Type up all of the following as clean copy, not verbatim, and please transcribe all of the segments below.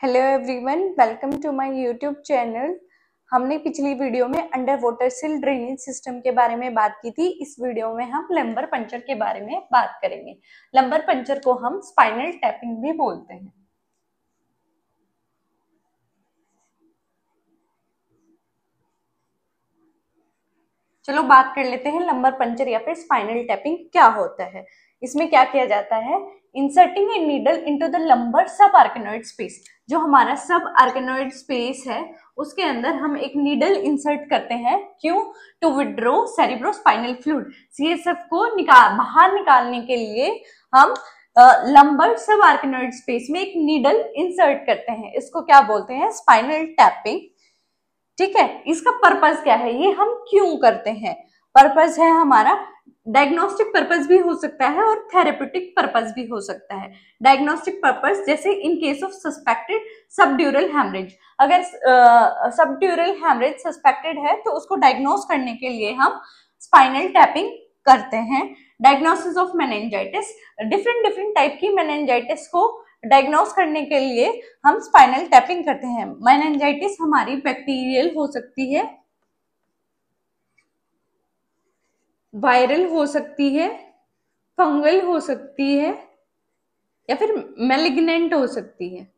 Hello everyone, welcome to my YouTube channel. हमने पिछली वीडियो में under water seal drainage system के बारे में बात की थी। इस वीडियो में हम लंबर पंचर के बारे में बात करेंगे। लंबर पंचर को हम स्पाइनल टैपिंग भी बोलते हैं। चलो बात कर लेते हैं लंबर पंचर या फिर स्पाइनल टैपिंग क्या होता है। इसमें क्या किया जाता है? Inserting a needle into the lumbar सब आर्केनॉइड स्पेस। जो हमारा सब आर्केनॉइड स्पेस है उसके अंदर हम एक नीडल इंसर्ट करते हैं। क्यों? To withdraw cerebrospinal fluid. CSF को बाहर निकालने के लिए हम लंबर सब आर्केनॉइड स्पेस में एक नीडल इंसर्ट करते हैं। इसको क्या बोलते हैं? Spinal tapping. ठीक है, इसका पर्पस क्या है, ये हम क्यों करते हैं? पर्पस है हमारा डायग्नोस्टिक पर्पस भी हो सकता है और थेरेप्यूटिक पर्पस भी हो सकता है। डायग्नोस्टिक पर्पस जैसे in case of suspected subdural haemorrhage. अगर सबड्यूरल हैमरेज सस्पेक्टेड है तो उसको डायग्नोस करने के लिए हम स्पाइनल टैपिंग करते हैं। Diagnosis of meningitis, different type की मेनिंजाइटिस को डायग्नोस करने के लिए हम स्पाइनल टैपिंग करते हैं। मेनिंजाइटिस हमारी बैक्टीरियल हो सकती है, वायरल हो सकती है, फंगल हो सकती है या फिर मैलिग्नेंट हो सकती है।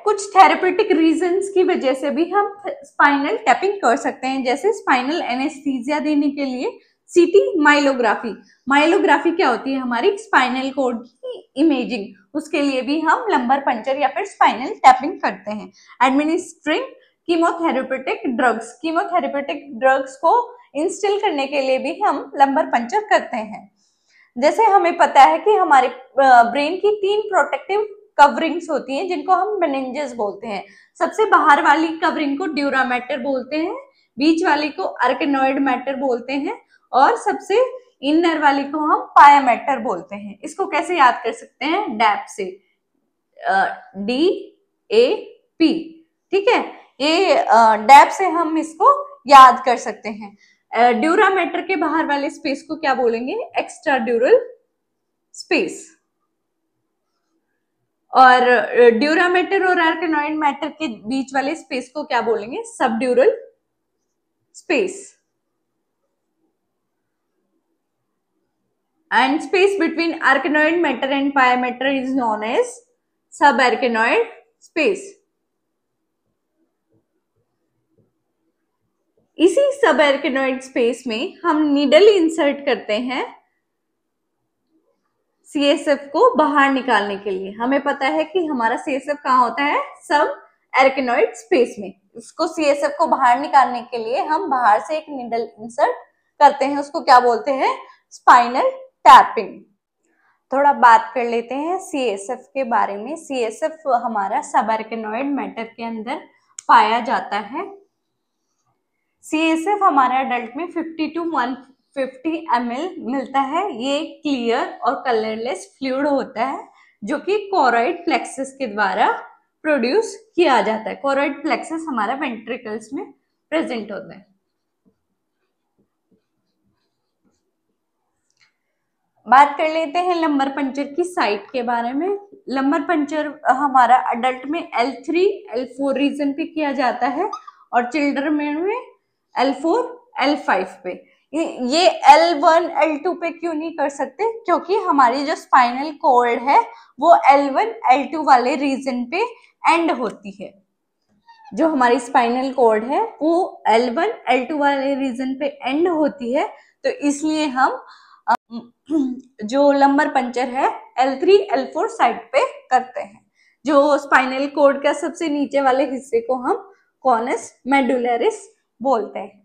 कुछ थेरेपेटिक रीजंस की वजह से भी हम स्पाइनल टैपिंग कर सकते हैं, जैसे स्पाइनल एनेस्थीसिया देने के लिए सीटी माइलोग्राफी। माइलोग्राफी क्या होती है? हमारी स्पाइनल कॉर्ड की इमेजिंग, उसके लिए भी हम लंबर पंचर या फिर स्पाइनल टैपिंग करते हैं। Administering chemotherapeutic drugs, chemotherapeutic drugs को इंस्टिल करने के लिए भी हम लंबर पंचर करते हैं। जैसे हमें पता है कि हमारे ब्रेन की 3 प्रोटेक्टिव कवरिंग्स होती हैं जिनको हम मेनिंजेस बोलते हैं। सबसे बाहर वाली कवरिंग को ड्यूरा मैटर बोलते हैं, बीच वाली को आर्केनॉइड मैटर बोलते हैं और सबसे इनर वाली को हम पाया मैटर बोलते हैं। इसको कैसे याद कर सकते हैं? डैप से, DAP। ठीक है, ये डैप से हम इसको याद कर सकते हैं। ड्यूरा मैटर के बाहर वाले स्पेस को क्या बोलेंगे? Extra ड्यूरल space. और ड्यूरा मैटर और आर्केनॉइड मैटर के बीच वाले स्पेस को क्या बोलेंगे? Subdural space. And space between arachnoid mater and pia mater is known as sub arachnoid space. इसी सब आर्केनॉइड स्पेस में हम नीडल इंसर्ट करते हैं सीएसएफ को बाहर निकालने के लिए। हमें पता है कि हमारा सीएसएफ कहाँ होता है? सब आर्केनॉइड स्पेस में। इसको सीएसएफ को बाहर निकालने के लिए हम बाहर से एक नीडल इंसर्ट करते हैं, उसको क्या बोलते हैं? Spinal tapping. थोड़ा बात कर लेते हैं सीएसएफ के बारे में। सीएसएफ हमारा सब आर्केनॉइड मैटर के अंदर पाया जाता है। सीएसएफ हमारे अडल्ट में 50 to 150 ml मिलता है। ये क्लियर और कलरलेस फ्लूइड होता है जो कि कोरॉइड प्लेक्सस के द्वारा प्रोड्यूस किया जाता है। कोरॉइड प्लेक्सस हमारा वेंट्रिकल्स में प्रेजेंट होता है। बात कर लेते हैं लंबर पंचर की साइट के बारे में। लंबर पंचर हमारा अडल्ट में L3, L4 रीजन पे किया जाता है और चिल्ड्रन में L4, L5 पे। ये L1, L2 पे क्यों नहीं कर सकते? क्योंकि हमारी जो स्पाइनल कॉर्ड है वो L1, L2 वाले रीजन पे एंड होती है। जो हमारी स्पाइनल कॉर्ड है वो L1, L2 वाले रीजन पे एंड होती है, तो इसलिए हम जो लंबर पंचर है L3, L4 साइड पे करते हैं। जो स्पाइनल कॉर्ड का सबसे नीचे वाले हिस्से को हम कॉनस मेडुलरिस बोलते हैं।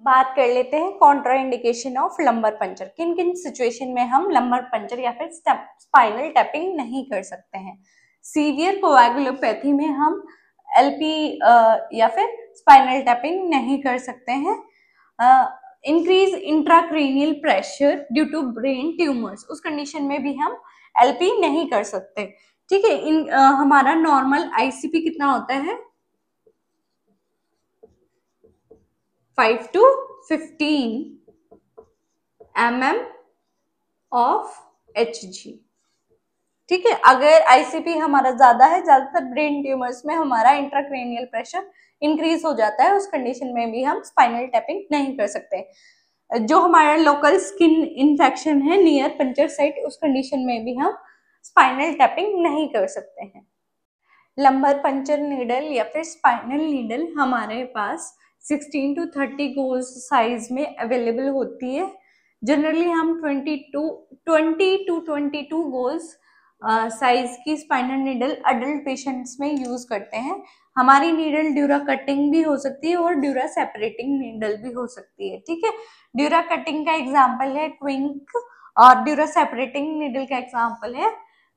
बात कर लेते हैं कॉन्ट्राइंडिकेशन ऑफ लंबर पंचर। किन किन सिचुएशन में हम लंबर पंचर या फिर स्पाइनल टैपिंग नहीं कर सकते हैं? सीवियर कोएगुलोपैथी में हम LP या फिर स्पाइनल टैपिंग नहीं कर सकते हैं। Increase intracranial pressure due to brain tumours, उस कंडीशन में भी हम LP नहीं कर सकते। ठीक है, हमारा नॉर्मल ICP कितना होता है? 5 to 15 mm of Hg। ठीक है, अगर आईसीपी हमारा ज्यादा है, ज्यादातर ब्रेन ट्यूमर्स में हमारा इंट्राक्रेनियल प्रेशर इंक्रीज हो जाता है, उस कंडीशन में भी हम स्पाइनल टैपिंग नहीं कर सकते। जो हमारा लोकल स्किन इन्फेक्शन है नियर पंचर साइट, उस कंडीशन में भी हम स्पाइनल टैपिंग नहीं कर सकते हैं। लंबर पंचर नीडल या फिर स्पाइनल नीडल हमारे पास 16 to 30 गोल्स साइज में अवेलेबल होती है। जनरली हम 20 to 22 गोल्स साइज की स्पाइनल नीडल अडल्ट पेशेंट्स में यूज करते हैं। हमारी नीडल ड्यूरा कटिंग भी हो सकती है और ड्यूरा सेपरेटिंग नीडल भी हो सकती है। ठीक है, ड्यूरा कटिंग का एग्जांपल है ट्विंक और ड्यूरा सेपरेटिंग नीडल का एग्जांपल है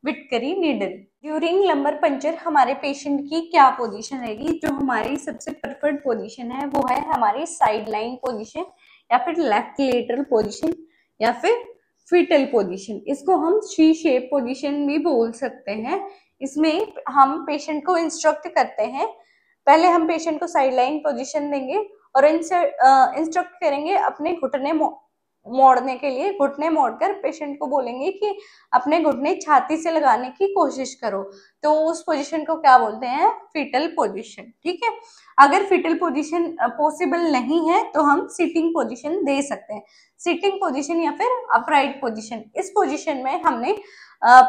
विटकरी नीडल। ड्यूरिंग लंबर पंचर हमारे पेशेंट की क्या पोजीशन रहेगी? जो हमारी सबसे प्रेफर्ड पोजीशन है वो है हमारी साइड लाइन पोजीशन या फिर लेफ्ट लेटरल पोजीशन या फिर फीटल पोजीशन। इसको हम शी शेप पोजीशन भी बोल सकते हैं। इसमें हम पेशेंट को इंस्ट्रक्ट करते हैं, पहले हम पेशेंट को साइड लाइन पोजीशन देंगे और इंस्ट्रक्ट करेंगे अपने घुटने मोड़ने के लिए। घुटने मोड़कर पेशेंट को बोलेंगे कि अपने घुटने छाती से लगाने की कोशिश करो, तो उस पोजीशन को क्या बोलते हैं? Foetal position. ठीक है, अगर फीटल पोजीशन पॉसिबल नहीं है तो हम सिटिंग पोजीशन दे सकते हैं, सिटिंग पोजीशन या फिर अपराइट पोजीशन। इस पोजीशन में हमने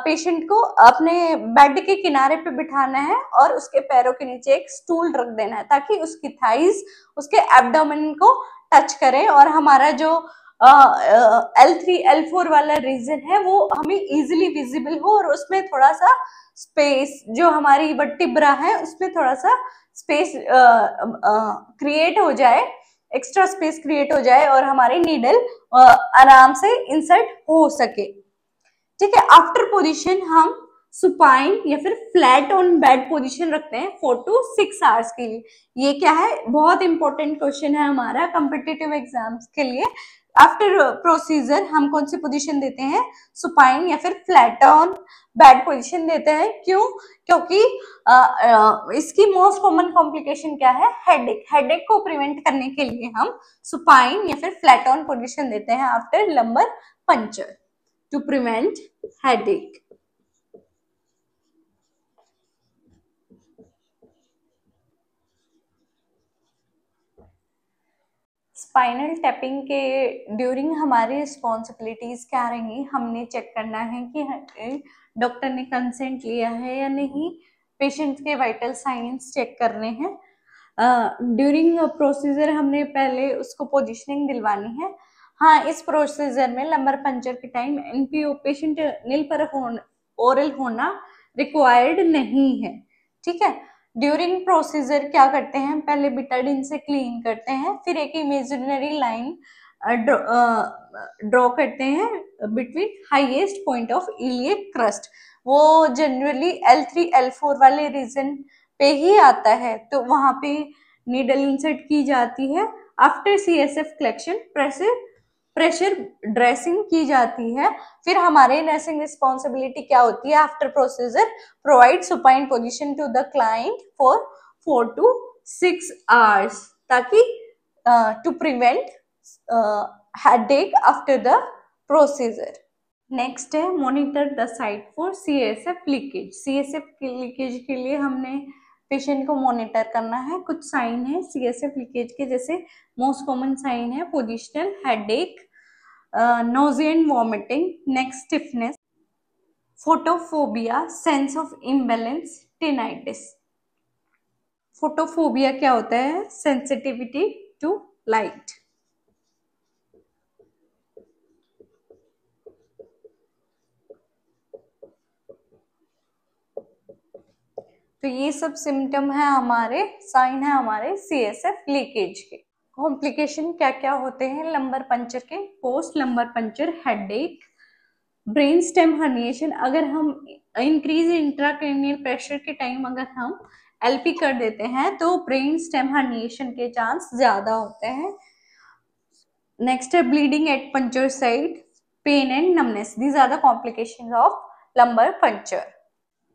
पेशेंट को अपने बेड के किनारे पे बिठाना है और उसके पैरों के नीचे एक स्टूल रख देना है ताकि उसकी थाइज उसके एब्डोमेन को टच करे और हमारा जो L3 L4 वाला रीजन है वो हमें इजीली विजिबल हो और उसमें थोड़ा सा स्पेस, जो हमारी वर्टिब्रा है उसमें थोड़ा सा स्पेस क्रिएट हो जाए, एक्स्ट्रा स्पेस क्रिएट हो जाए और हमारी नीडल आराम से इंसर्ट हो सके। ठीक है, आफ्टर पोजीशन हम सुपाइन या फिर फ्लैट ऑन बेड पोजीशन रखते हैं 4 to 6 आवर्स के लिए। ये क्या है? बहुत इंपॉर्टेंट क्वेश्चन है हमारा कॉम्पिटिटिव एग्जाम्स के लिए। आफ्टर प्रोसीजर हम कौन सी पोजीशन देते हैं? सुपाइन या फिर फ्लैट ऑन बेड पोजीशन देते हैं। क्यों? क्योंकि इसकी मोस्ट कॉमन कॉम्प्लिकेशन क्या है? हेडेक। हेडेक को प्रिवेंट करने के लिए हम सुपाइन या फिर फ्लैट ऑन पोजीशन देते हैं after lumbar puncture to prevent headache. Spinal tapping के ड्यूरिंग हमारी रिस्पॉन्सिबिलिटीज क्या रहेंगी? हमने चेक करना है कि डॉक्टर ने कंसेंट लिया है या नहीं, पेशेंट के वाइटल साइंस चेक करने हैं। ड्यूरिंग प्रोसीजर हमने पहले उसको पोजीशनिंग दिलवानी है। हाँ, इस प्रोसीजर में लंबर पंचर के टाइम एनपीओ पेशेंट नील पर ओरल होना रिक्वायर्ड नहीं है। ठीक है, ड्यूरिंग प्रोसीजर क्या करते हैं? पहले बिटाडिन से क्लीन करते हैं, फिर एक इमेजिनरी लाइन ड्रॉ करते हैं between highest point of iliac crust. वो जनरली L3 L4 वाले रीजन पे ही आता है, तो वहां पे नीडल इंसर्ट की जाती है। After CSF collection pressure dressing की जाती है। फिर हमारे नर्सिंग रिस्पॉन्सिबिलिटी क्या होती है? After procedure provide supine position to the client for 4 to 6 hours ताकि to prevent headache after the procedure. Next है monitor the site for CSF leakage. CSF leakage के लिए हमने पेशेंट को मॉनिटर करना है। कुछ साइन है CSF लीकेज के, जैसे मोस्ट कॉमन साइन है positional headache, nausea and vomiting, neck stiffness, photophobia, sense of imbalance, tinnitus। Photophobia क्या होता है? Sensitivity to light. तो ये सब सिम्टम है हमारे, साइन है हमारे CSF लीकेज के। कॉम्प्लिकेशन क्या क्या होते हैं लंबर पंचर के? Post lumbar puncture headache, brain stem herniation. अगर हम इंक्रीज इंट्राक्रेनियल प्रेशर के टाइम अगर हम LP कर देते हैं तो ब्रेन स्टेम हर्निएशन के चांस ज्यादा होते हैं। नेक्स्ट है bleeding at puncture site, pain and numbness. These are the complications of lumbar puncture.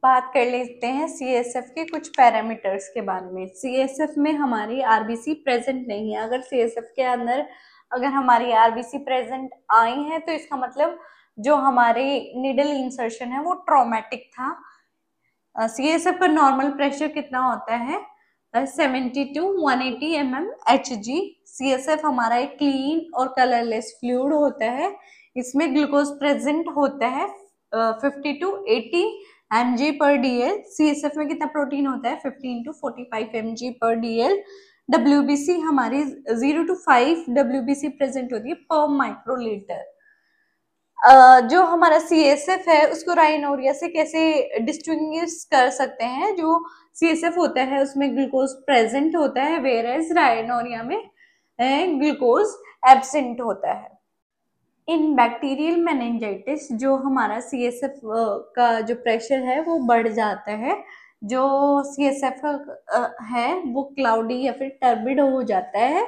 बात कर लेते हैं CSF के कुछ पैरामीटर्स के बारे में। CSF में हमारी RBC प्रेजेंट नहीं है। अगर CSF के अंदर अगर हमारी RBC प्रेजेंट आई है तो इसका मतलब जो हमारे निडल इंसर्शन है वो ट्रॉमेटिक था। CSF का नॉर्मल प्रेशर कितना होता है 70 to 180 mmHg। CSF हमारा एक क्लीन और कलरलेस फ्लूइड होता है, इसमें ग्लूकोज प्रेजेंट होता है 50 to 80 mg per dl। CSF में कितना प्रोटीन होता है 15 to 45 mg per dl। WBC हमारी 0 to 5 WBC प्रेजेंट होती है पर माइक्रोलीटर। जो हमारा CSF है उसको राइनोरिया से कैसे डिस्टिंग्विश कर सकते हैं। जो CSF होता है उसमें ग्लूकोज प्रेजेंट होता है, वेयर एज राइनोरिया में ग्लूकोज एब्सेंट होता है। इन बैक्टीरियल मेनिंजाइटिस जो हमारा CSF का जो प्रेशर है वो बढ़ जाता है। जो CSF है वो क्लाउडी या फिर टर्बिड हो जाता है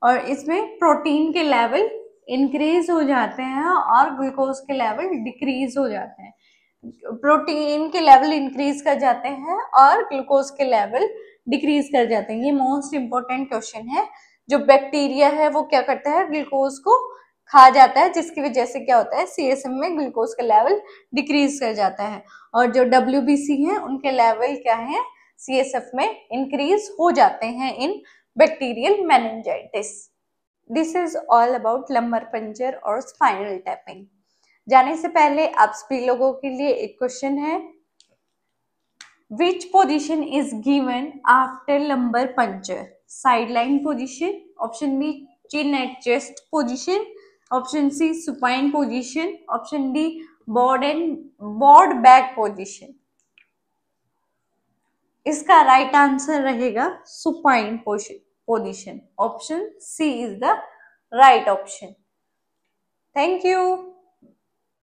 और इसमें प्रोटीन के लेवल इंक्रीज हो जाते हैं और ग्लूकोज के लेवल डिक्रीज हो जाते हैं। प्रोटीन के लेवल इंक्रीज कर जाते हैं और ग्लूकोज के लेवल डिक्रीज कर जाते हैं। ये मोस्ट इंपॉर्टेंट क्वेश्चन है। जो बैक्टीरिया है वो क्या करता है, ग्लूकोज को खा जाता है, जिसकी वजह से क्या होता है CSF में ग्लूकोज का लेवल डिक्रीज कर जाता है। और जो WBC है उनके लेवल क्या है CSF में इंक्रीज हो जाते हैं इन bacterial meningitis. This is all about lumbar puncture और स्पाइनल टैपिंग। जाने से पहले आप सभी लोगों के लिए एक क्वेश्चन है, which position is given after lumbar puncture? Sideline position, option B chin at chest position, option C supine position, option D board back position. इसका राइट आंसर रहेगा supine position. Option C is the right option. Thank you.